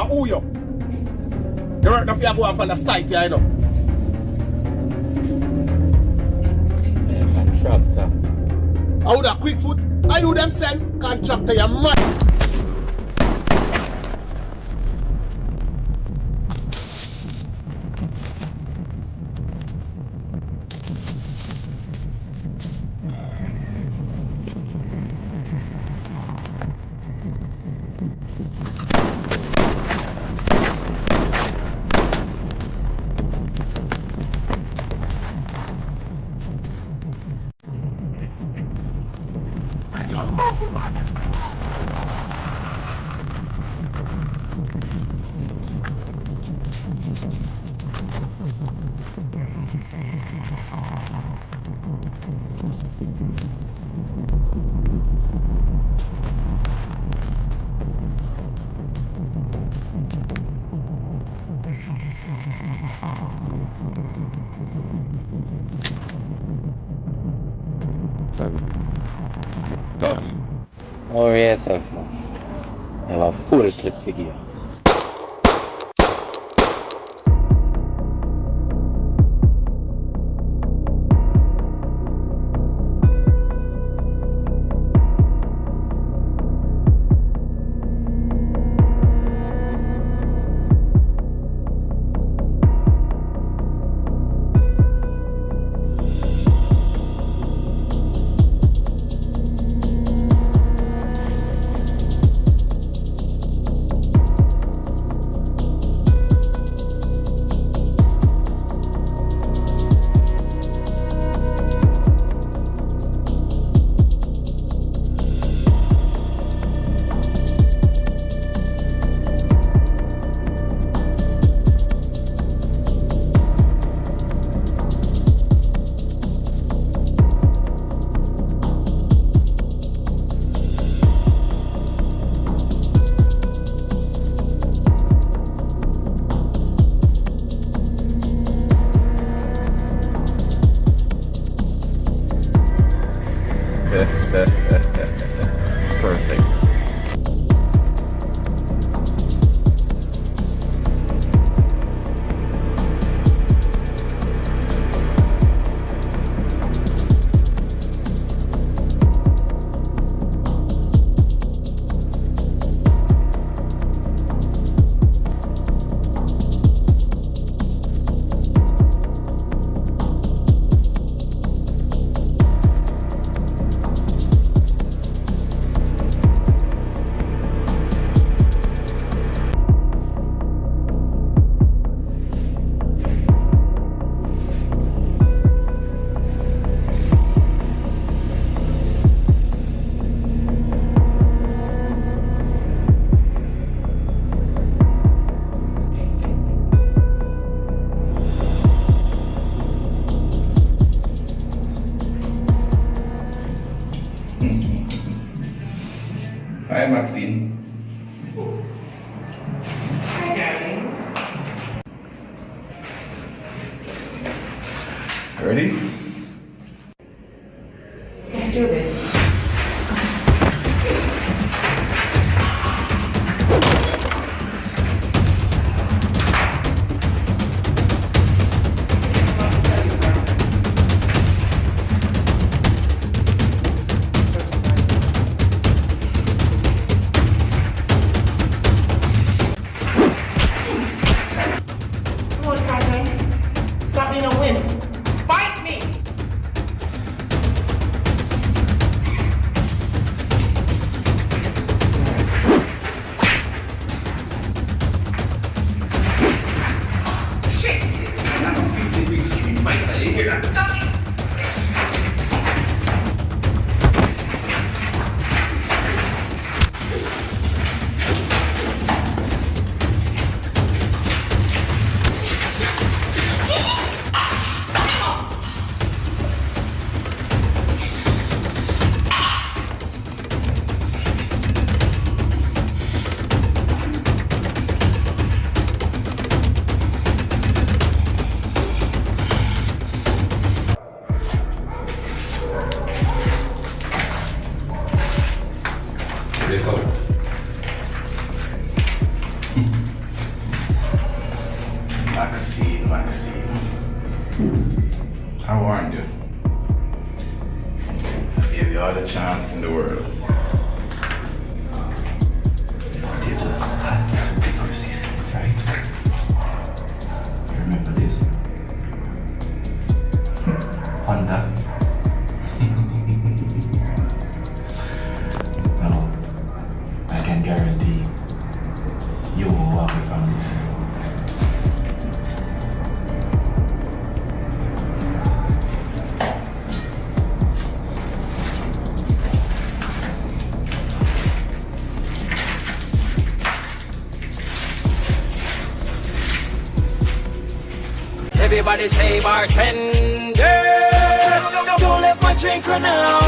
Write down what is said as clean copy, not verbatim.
who you? You work enough you go on the site here, you know. Contractor. How that quick food? Are you them send contractor your man? Don't worry yourself, man. I have a full clip figure. Perfect. Hi, Maxine. Hi, darling. Ready? Let's do this. Come on, Carter. Stop being a wimp. Fight me! Maxine. I warned you. I gave you all the chance in the world. But you just had to be persistent, right? You remember this? Honda. No, I can guarantee you will walk away from this. Everybody say bartender. Don't let my drink run out.